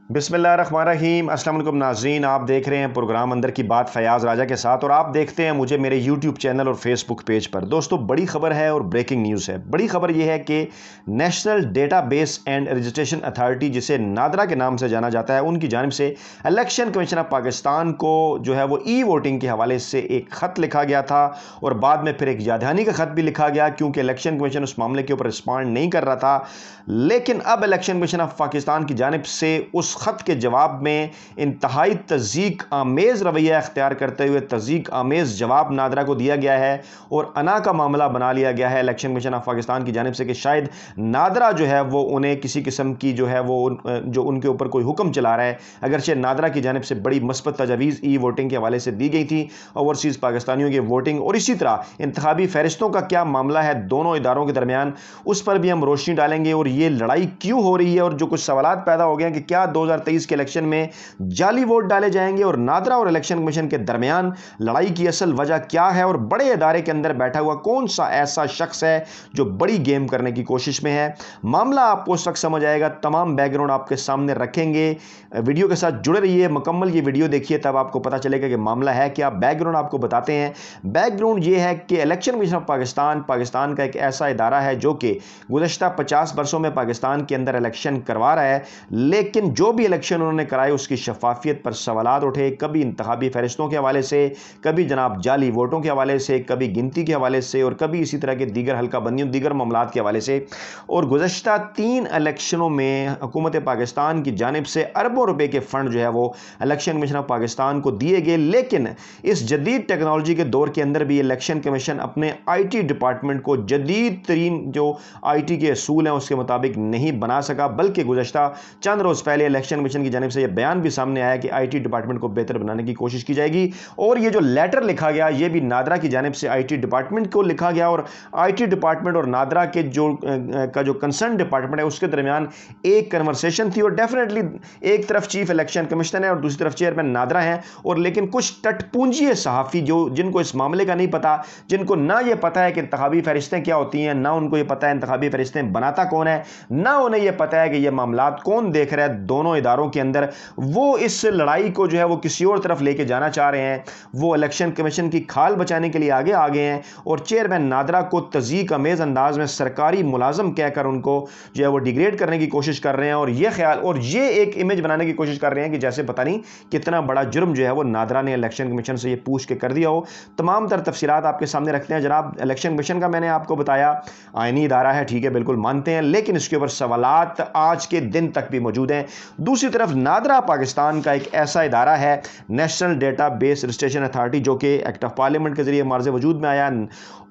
بسم اللہ الرحمن الرحیم۔ السلام علیکم ناظرین، آپ دیکھ رہے ہیں پروگرام اندر کی بات فیاض راجہ کے ساتھ، اور آپ دیکھتے ہیں مجھے میرے یوٹیوب چینل اور فیس بک پیج پر۔ دوستو، بڑی خبر ہے اور بریکنگ نیوز ہے۔ بڑی خبر یہ ہے کہ national data base and registration authority, جسے نادرا کے نام سے جانا جاتا ہے، ان کی جانب سے الیکشن کمیشن آف پاکستان کو جو ہے وہ ای ووٹنگ کے حوالے سے ایک خط لکھا گیا تھا، اور بعد میں پھر ایک یاد دہانی کا خط بھی لکھا گیا، کیونکہ الیکشن کمیشن اس معاملے کے اوپر رسپانڈ نہیں کر رہا تھا۔ لیکن اب الیکشن کمیشن آف پاکستان کی جانب سے اس خط کے جواب میں انتہائی تضییق آمیز رویہ اختیار کرتے ہوئے تضییق آمیز جواب نادرا کو دیا گیا ہے، اور انا کا معاملہ بنا لیا گیا ہے الیکشن کمیشن آف پاکستان کی جانب سے کہ شاید نادرا جو ہے وہ انہیں کسی قسم کی جو ہے وہ جو ان کے اوپر کوئی حکم چلا رہا ہے، اگرچہ نادرا کی جانب سے بڑی مثبت تجاویز ای ووٹنگ کے حوالے سے دی گئی تھی، اوورسیز پاکستانیوں کی ووٹنگ اور اسی طرح انتخابی فہرستوں کا کیا معاملہ ہے دونوں اداروں کے درمیان، اس پر بھی ہم روشنی ڈالیں گے، اور یہ لڑائی کیوں ہو رہی ہے، اور جو کچھ سوالات پیدا ہو گئے ہیں کہ کیا 2023 کے الیکشن میں جعلی ووٹ ڈالے جائیں گے، اور نادرا اور الیکشن کمیشن کے درمیان لڑائی کی اصل وجہ کیا ہے، اور بڑے ادارے کے اندر بیٹھا ہوا کون سا ایسا شخص ہے جو بڑی گیم کرنے کی کوشش میں ہے۔ معاملہ آپ کو اس وقت سمجھ آئے گا، تمام بیک گراؤنڈ آپ کے سامنے رکھیں گے۔ ویڈیو کے ساتھ جڑے رہیے، مکمل یہ ویڈیو دیکھیے، تب آپ کو پتہ چلے گا کہ معاملہ ہے کیا۔ بیک گراؤنڈ آپ کو بتاتے ہیں۔ بیک گراؤنڈ یہ ہے کہ الیکشن کمیشن آف پاکستان کا ایک ایسا ادارہ ہے جو کہ گزشتہ 50 برسوں میں پاکستان کے اندر الیکشن کروا رہا ہے، لیکن جو بھی الیکشن انہوں نے کرائے اس کی شفافیت پر سوالات اٹھے، کبھی انتخابی فہرستوں کے حوالے سے، کبھی جناب جعلی ووٹوں کے حوالے سے، کبھی گنتی کے حوالے سے، اور کبھی اسی طرح کے دیگر حلقہ بندیوں دیگر معاملات کے حوالے سے۔ اور گزشتہ 3 الیکشنوں میں حکومت پاکستان کی جانب سے اربوں روپے کے فنڈ جو ہے وہ الیکشن کمیشن آف پاکستان کو دیے گئے، لیکن اس جدید ٹیکنالوجی کے دور کے اندر بھی الیکشن کمیشن اپنے آئی ٹی ڈپارٹمنٹ کو جدید ترین جو آئی ٹی کے اصول ہیں اس کے مطابق نہیں بنا سکا، بلکہ گزشتہ چند روز پہلے الیکشن کمیشن کی جانب سے یہ بیان بھی سامنے آیا کہ آئی ٹی ڈپارٹمنٹ کو بہتر بنانے کی کوشش کی جائے گی، اور یہ جو لیٹر لکھا گیا یہ بھی نادرا کی جانب سے آئی ٹی ڈپارٹمنٹ کو لکھا گیا، اور آئی ٹی ڈپارٹمنٹ اور نادرا کے جو کنسرن ڈپارٹمنٹ ہے اس کے درمیان ایک کنورسیشن تھی، اور ڈیفینیٹلی ایک طرف چیف الیکشن کمشنر ہے اور دوسری طرف چیئرمین نادرا ہیں، اور لیکن کچھ ٹٹ پونجی صحافی جن کو اس معاملے کا نہیں پتا، جن کو نہ یہ پتا ہے کہ انتخابی فہرستیں کیا ہوتی ہیں، نہ ان کو یہ پتا ہے انتخابی فہرستیں بناتا کون ہے، نہ انہیں یہ پتا ہے کہ یہ معاملات کون دیکھ رہا ہے دونوں اداروں کے اندر، وہ اس لڑائی کو جو ہے وہ کسی اور طرف لے کے جانا چاہ رہے ہیں۔ وہ الیکشن کمیشن کی کھال بچانے کے لیے آگے ہیں، اور چیئرمین نادرا کو تضییق امیز انداز میں سرکاری ملازم کہہ کر ان کو جو ہے وہ ڈیگریڈ کرنے کی کوشش کر رہے ہیں، اور یہ ایک امیج بنانے کی کوشش کر رہے ہیں کہ جیسے پتہ نہیں کتنا بڑا جرم جو ہے وہ نادرا نے الیکشن کمیشن سے یہ پوچھ کے کر دیا ہو۔ تمام تر تفصیلات آپ کے سامنے رکھتے ہیں جناب۔ الیکشن کمیشن کا میں نے آپ کو بتایا آئینی ادارہ ہے، ٹھیک ہے، بالکل مانتے ہیں، لیکن اس کے اوپر سوالات آج کے دن تک بھی موجود ہیں۔ دوسری طرف نادرا پاکستان کا ایک ایسا ادارہ ہے national data base registration authority, جو کہ ایکٹ آف پارلیمنٹ کے ذریعے مارز وجود میں آیا،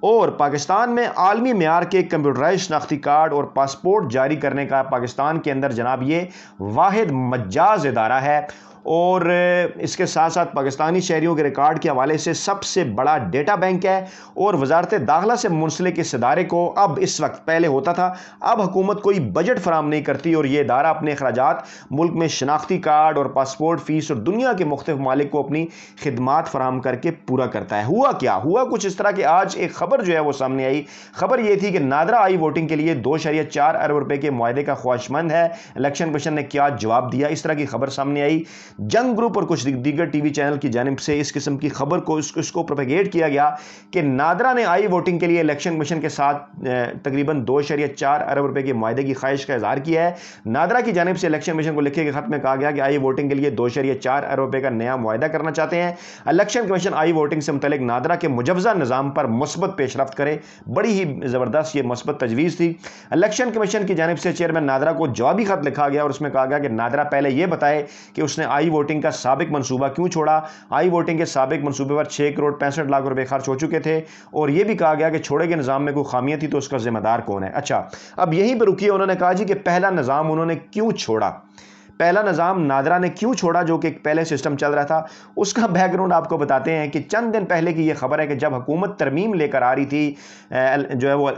اور پاکستان میں عالمی معیار کے کمپیوٹرائز شناختی کارڈ اور پاسپورٹ جاری کرنے کا پاکستان کے اندر جناب یہ واحد مجاز ادارہ ہے، اور اس کے ساتھ ساتھ پاکستانی شہریوں کے ریکارڈ کے حوالے سے سب سے بڑا ڈیٹا بینک ہے، اور وزارت داخلہ سے منسلک اس ادارے کو اب اس وقت، پہلے ہوتا تھا، اب حکومت کوئی بجٹ فراہم نہیں کرتی، اور یہ ادارہ اپنے اخراجات ملک میں شناختی کارڈ اور پاسپورٹ فیس اور دنیا کے مختلف ممالک کو اپنی خدمات فراہم کر کے پورا کرتا ہے۔ ہوا کچھ اس طرح کہ آج ایک خبر جو ہے وہ سامنے آئی۔ خبر یہ تھی کہ نادرا آئی ووٹنگ کے لیے 2.4 ارب روپے کے معاہدے کا خواہشمند ہے۔ الیکشن کمیشن نے کیا جواب دیا، اس طرح کی خبر سامنے آئی۔ جنگ گروپ اور کچھ دیگر ٹی وی چینل کی جانب سے اس قسم کی خبر کو اس کو پروپیگیٹ کیا گیا کہ نادرا نے آئی ووٹنگ کے لیے الیکشن کمیشن کے ساتھ تقریباً 2.4 ارب روپے کے معاہدے کی خواہش کا اظہار کیا ہے۔ نادرا کی جانب سے الیکشن کمیشن کو لکھے گئے خط میں کہا گیا کہ آئی ووٹنگ کے لیے 2.4 ارب روپے کا نیا معاہدہ کرنا چاہتے ہیں۔ الیکشن کمیشن آئی ووٹنگ سے متعلق نادرا کے مجوزہ نظام پر مثبت پیش رفت کرے۔ بڑی ہی زبردست یہ مثبت تجویز تھی۔ الیکشن کمیشن کی جانب سے چیئرمین نادرا کو جوابی خط لکھا گیا، اور اس میں کہا گیا کہ نادرا پہلے یہ بتائے کہ اس نے آئی ووٹنگ کا سابق منصوبہ کیوں چھوڑا۔ آئی ووٹنگ کے سابق منصوبے پر 6 کروڑ 65 لاکھ روپے خرچ ہو چکے تھے، اور یہ بھی کہا گیا کہ چھوڑے گئے نظام میں کوئی خامیاں تھی تو اس کا ذمہ دار کون ہے۔ اچھا، اب یہیں پہ رکیے۔ انہوں نے کہا جی کہ پہلا نظام انہوں نے کیوں چھوڑا، پہلا نظام نادرا نے کیوں چھوڑا جو کہ پہلے سسٹم چل رہا تھا، اس کا بیک گراؤنڈ آپ کو بتاتے ہیں کہ چند دن پہلے کی یہ خبر ہے کہ جب حکومت ترمیم لے کر آ رہی تھی جو ہے وہ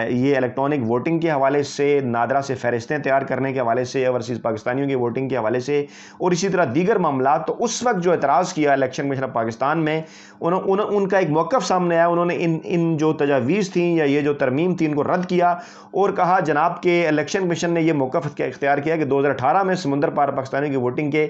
یہ الیکٹرانک ووٹنگ کے حوالے سے، نادرا سے فہرستیں تیار کرنے کے حوالے سے، اوورسیز پاکستانیوں کی ووٹنگ کے حوالے سے، اور اسی طرح دیگر معاملات، تو اس وقت جو اعتراض کیا الیکشن کمیشن آف پاکستان میں، ان کا ایک موقف سامنے آیا۔ انہوں نے ان جو تجاویز تھیں یا یہ جو ترمیم تھی ان کو رد کیا، اور کہا جناب کہ الیکشن کمیشن نے یہ موقف اختیار کیا کہ 2018 میں سمندر پر پاکستانیوں کی ووٹنگ کے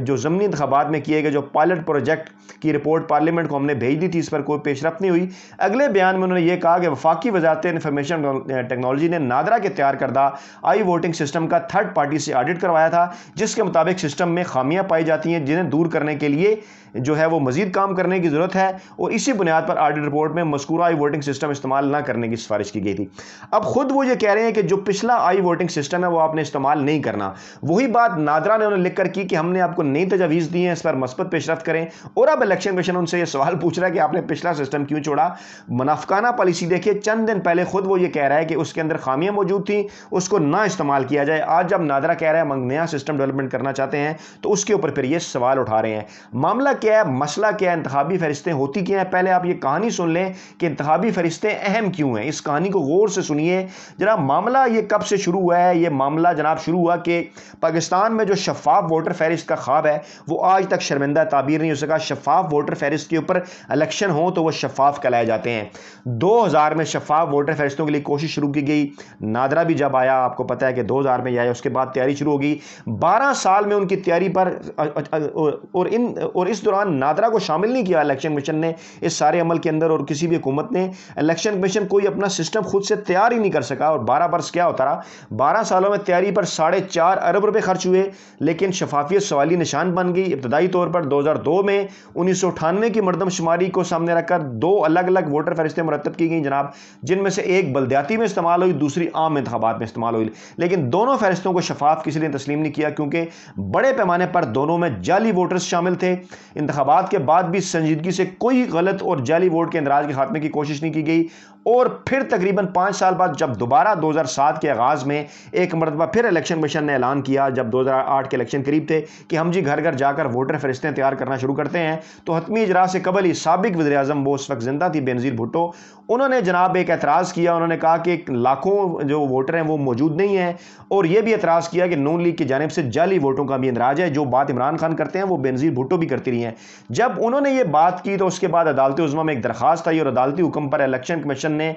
جو ضمنی انتخابات میں کیے گئے جو پائلٹ پروجیکٹ کی رپورٹ پارلیمنٹ کو ہم نے بھیج دی تھی، اس پر کوئی پیش رفت نہیں ہوئی۔ اگلے بیان میں انہوں نے یہ کہا کہ وفاقی وزارت انفارمیشن ٹیکنالوجی نے نادرا کے تیار کردہ آئی ووٹنگ سسٹم کا تھرڈ پارٹی سے آڈٹ کروایا تھا، جس کے مطابق سسٹم میں خامیاں پائی جاتی ہیں جنہیں دور کرنے کے لیے جو ہے وہ مزید کام کرنے کی ضرورت ہے، اور اسی بنیاد پر آڈٹ رپورٹ میں مذکورہ آئی ووٹنگ سسٹم استعمال نہ کرنے کی سفارش کی گئی تھی۔ اب خود وہ یہ کہہ رہے ہیں کہ جو پچھلا آئی ووٹنگ سسٹم ہے وہ آپ نے استعمال نہیں کرنا۔ وہی بات نادرا نے انہیں لکھ کر کی کہ ہم نے آپ کو نئی تجاویز دی ہیں، اس پر مثبت پیش رفت کریں، اور اب الیکشن کمیشن ان سے یہ سوال پوچھ رہا ہے کہ آپ نے پچھلا سسٹم کیوں چھوڑا۔ منافقانہ پالیسی دیکھیے، چند دن پہلے خود وہ یہ کہہ رہا ہے کہ اس کے اندر خامیاں موجود تھیں، اس کو نہ استعمال کیا جائے۔ آج جب نادرا کہہ رہا ہے ہم نیا سسٹم ڈیولپمنٹ کرنا چاہتے ہیں تو اس کے اوپر پھر یہ سوال اٹھا رہے ہیں۔ معاملہ کیا ہے، مسئلہ کیا ہے، انتخابی فہرستیں ہوتی کیا ہیں؟ پہلے آپ یہ کہانی سن لیں کہ انتخابی فہرستیں اہم کیوں ہیں، اس کہانی کو غور سے سنیے جناب۔ معاملہ یہ کب سے شروع ہوا ہے؟ یہ معاملہ جناب شروع ہوا کہ پاکستان میں جو شفاف ووٹر فہرست کا خواب ہے وہ آج تک شرمندہ تعبیر نہیں ہو سکا۔ شفاف ووٹر فہرست کے اوپر الیکشن ہوں تو وہ شفاف کہلائے جاتے ہیں۔ 2000 میں شفاف ووٹر فہرستوں کے لیے کوشش شروع کی گئی، نادرا بھی جب آیا آپ کو پتا ہے کہ 2000 میں آیا، اس کے بعد تیاری شروع ہوگی۔ 12 سال میں ان کی تیاری پر اور اس دوران نادرا کو شامل نہیں کیا الیکشن کمیشن نے اس سارے عمل کے اندر، اور کسی بھی حکومت نے الیکشن کمیشن کوئی اپنا سسٹم خود سے تیار ہی نہیں کر سکا۔ اور 12 برس کیا ہوتا رہا، 12 سالوں میں تیاری پر 4.5 ارب روپے خرچ ہوئے، لیکن شفافیت سوالی نشان بن گئی۔ ابتدائی طور پر 2002 میں 1998 کی مردم شماری کو سامنے رکھ کر 2 الگ الگ ووٹر فہرستیں مرتب کی گئیں جناب، جن میں سے ایک بلدیاتی میں استعمال ہوئی، دوسری عام انتخابات میں استعمال ہوئی، لیکن دونوں فہرستوں کو شفاف کسی نے تسلیم نہیں کیا کیونکہ بڑے پیمانے پر دونوں میں جعلی ووٹرز شامل تھے۔ انتخابات کے بعد بھی سنجیدگی سے کوئی غلط اور جعلی ووٹ کے اندراج کے خاتمے کی کوشش نہیں کی گئی، اور پھر تقریباً 5 سال بعد جب دوبارہ 2007 کے آغاز میں ایک مرتبہ پھر الیکشن کمیشن نے اعلان کیا، جب 2008 کے الیکشن قریب تھے، کہ ہم جی گھر گھر جا کر ووٹر فہرستیں تیار کرنا شروع کرتے ہیں، تو حتمی اجراء سے قبل ہی سابق وزیر اعظم وہ اس وقت زندہ تھی بینظیر بھٹو، انہوں نے جناب ایک اعتراض کیا۔ انہوں نے کہا کہ لاکھوں جو ووٹر ہیں وہ موجود نہیں ہیں، اور یہ بھی اعتراض کیا کہ نون لیگ کی جانب سے جعلی ووٹوں کا بھی اندراج ہے۔ جو بات عمران خان کرتے ہیں وہ بینظیر بھٹو بھی کرتی رہی ہیں۔ جب انہوں نے یہ بات کی تو اس کے بعد عدالت عظمیٰ میں ایک درخواست آئی، اور عدالتی حکم پر الیکشن کمیشن نے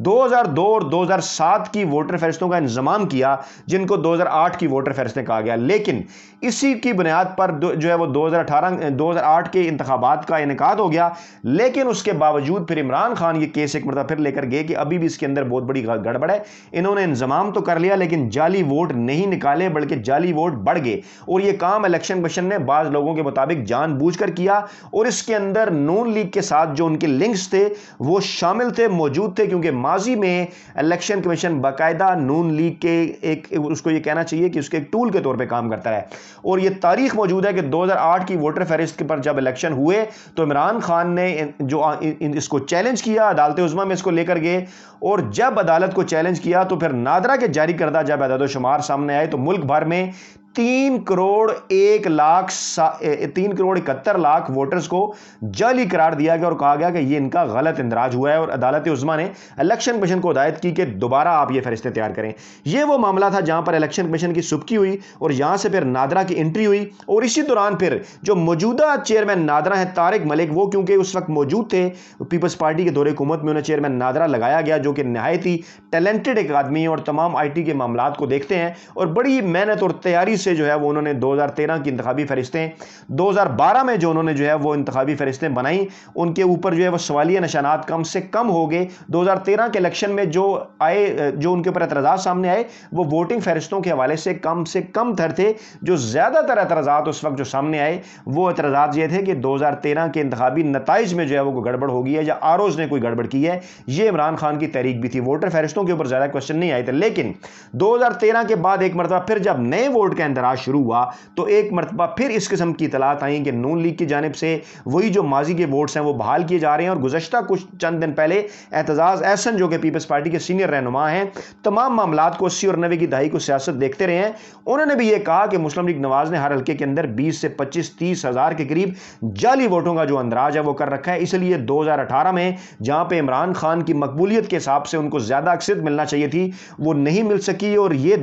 2002 اور 2007 کی ووٹر فہرستوں کا انضمام کیا، جن کو 2008 کی ووٹر فہرستیں کہا گیا، لیکن اسی کی بنیاد پر جو ہے وہ 2008 کے انتخابات کا انعقاد ہو گیا۔ لیکن اس کے باوجود پھر عمران خان یہ کیس ایک مرتبہ پھر لے کر گئے کہ ابھی بھی اس کے اندر بہت بڑی گڑبڑ ہے، انہوں نے انضمام تو کر لیا لیکن جعلی ووٹ نہیں نکالے بلکہ جعلی ووٹ بڑھ گئے، اور یہ کام الیکشن کمیشن نے بعض لوگوں کے مطابق جان بوجھ کر کیا، اور اس کے اندر نون لیگ کے ساتھ جو ان کے لنکس تھے وہ شامل تھے، موجود تھے، کیونکہ ماضی میں الیکشن کمیشن باقاعدہ نون لیگ کے ایک اس کو یہ کہنا چاہیے کہ اس کے ایک ٹول کے طور پہ کام کرتا ہے، اور یہ تاریخ موجود ہے کہ 2008 کی ووٹر فہرست پر جب الیکشن ہوئے تو عمران خان نے جو اس کو چیلنج کیا، عدالت عظمیٰ میں اس کو لے کر گئے، اور جب عدالت کو چیلنج کیا تو پھر نادرا کے جاری کردہ جب اعداد و شمار سامنے آئے تو ملک بھر میں 3 کروڑ 71 لاکھ ووٹرز کو جعلی قرار دیا گیا، اور کہا گیا کہ یہ ان کا غلط اندراج ہوا ہے، اور عدالت عظمیٰ نے الیکشن کمیشن کو ہدایت کی کہ دوبارہ آپ یہ فہرستیں تیار کریں۔ یہ وہ معاملہ تھا جہاں پر الیکشن کمیشن کی سبکی ہوئی، اور یہاں سے پھر نادرا کی انٹری ہوئی، اور اسی دوران پھر جو موجودہ چیئرمین نادرا ہیں طارق ملک، وہ کیونکہ اس وقت موجود تھے پیپلز پارٹی کے دور حکومت میں، انہیں چیئرمین نادرا لگایا گیا، جو کہ نہایت ہی ٹیلنٹڈ ایک آدمی اور تمام آئی ٹی کے معاملات کو دیکھتے ہیں، اور بڑی محنت اور تیاری سے جو ہے وہ انہوں نے 2013 کی انتخابی فہرستیں 2012 میں جو انہوں نے جو ہے وہ انتخابی فہرستیں بنائیں، ان کے اوپر جو ہے وہ سوالیہ نشانات کم سے کم ہو گئے۔ 2013 کے الیکشن میں جو ان کے اوپر اعتراضات سامنے آئے وہ ووٹنگ فہرستوں کے حوالے سے کم تر تھے۔ جو زیادہ تر اعتراضات اس وقت جو سامنے آئے وہ اعتراضات یہ تھے کہ 2013 کے انتخابی نتائج میں جو ہے وہ گڑبڑ ہو گئی ہے، یا آروز نے کوئی گڑبڑ کی ہے۔ یہ عمران خان کی تحریک بھی تھی، ووٹر فہرستوں کے اوپر زیادہ کوشچن نہیں آئے تھے، لیکن 2013 کے بعد ایک مرتبہ پھر جب نئے ووٹ کا اندراج شروع ہوا تو ایک مرتبہ پھر اس قسم کی اطلاعات آئیں کہ نون لیگ کی جانب سے وہی جو ماضی کے ووٹس ہیں وہ بحال کیے جا رہے ہیں، اور گزشتہ کچھ چند دن پہلے اعتزاز احسن جو کہ پیپلز پارٹی کے سینئر رہنما ہیں، تمام معاملات کو 80 اور 90 کی دہائی کو سیاست دیکھتے رہے ہیں، انہوں نے بھی یہ کہا کہ مسلم لیگ نواز نے ہر حلقے کے اندر 20 سے 25-30 ہزار کے قریب جعلی ووٹوں کا جو اندراج ہے وہ کر رکھا ہے، اس لیے 2018 میں جہاں پہ عمران خان کی مقبولیت کے حساب سے ان کو زیادہ اکثریت ملنا چاہیے تھی وہ نہیں مل سکی، اور یہ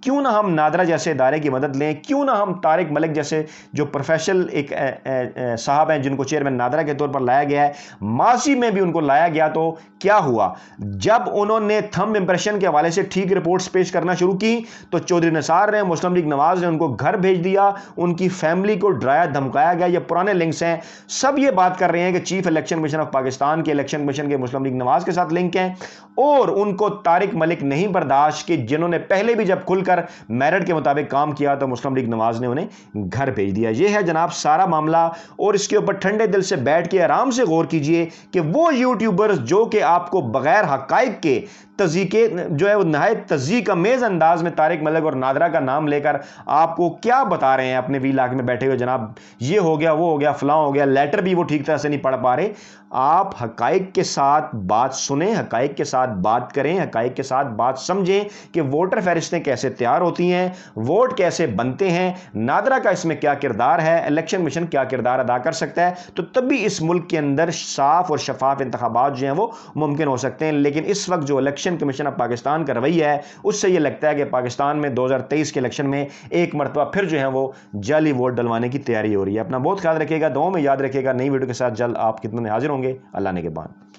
کیوں نہ ہم نادرا جیسے ادارے کی مدد لیں, کیوں نہ ہم طارق ملک جیسے جو پروفیشنل ایک صاحب ہیں جن کو چیئرمین نادرا کے طور پر لایا گیا ہے, ماضی میں بھی ان کو لایا گیا تو کیا ہوا, جب انہوں نے تھم امپریشن کے حوالے سے ٹھیک رپورٹس پیش کرنا شروع کی تو چودھری نثار نے, مسلم لیگ نواز نے ان کو گھر بھیج دیا, ان کی فیملی کو ڈرایا دھمکایا گیا. یہ پرانے لنکس ہیں, سب یہ بات کر رہے ہیں کہ chief election commission of Pakistan کے الیکشن کمیشن کے مسلم لیگ نواز کے ساتھ لنک ہیں, اور ان کو طارق ملک نہیں برداشت کہ جنہوں نے پہلے بھی جب کھل کر میرٹ کے مطابق کام کیا تو مسلم لیگ نواز نے انہیں گھر بھیج دیا. یہ ہے جناب سارا معاملہ, اور اس کے اوپر ٹھنڈے دل سے بیٹھ کے آرام سے غور کیجئے کہ وہ یوٹیوبرز جو کہ آپ کو بغیر حقائق کے تزیقے جو ہے وہ نہایت تزیق امیز انداز میں طارق ملک اور نادرا کا نام لے کر آپ کو کیا بتا رہے ہیں اپنے وی لاگ میں بیٹھے ہوئے, جناب یہ ہو گیا وہ ہو گیا فلاں ہو گیا, لیٹر بھی وہ ٹھیک طرح سے نہیں پڑھ پا رہے. آپ حقائق کے ساتھ بات سنیں, حقائق کے ساتھ بات کریں, حقائق کے ساتھ بات سمجھیں کہ ووٹر فہرستیں کیسے تیار ہوتی ہیں, ووٹ کیسے بنتے ہیں, نادرا کا اس میں کیا کردار ہے, الیکشن کمیشن کیا کردار ادا کر سکتا ہے, تو تبھی اس ملک کے اندر صاف اور شفاف انتخابات جو ہیں وہ ممکن ہو سکتے ہیں. لیکن اس وقت جو الیکشن کمیشن آف پاکستان کا رویہ ہے اس سے یہ لگتا ہے کہ پاکستان میں 2023 کے الیکشن میں ایک مرتبہ پھر جو ہے وہ جعلی ووٹ ڈلوانے کی تیاری ہو رہی ہے. اپنا بہت خیال رکھیے گا, دعاؤں میں یاد رکھیے گا. نئی ویڈیو کے ساتھ جلد آپ کی خدمت میں حاضر ہوں گے. اللہ نے کے بعد.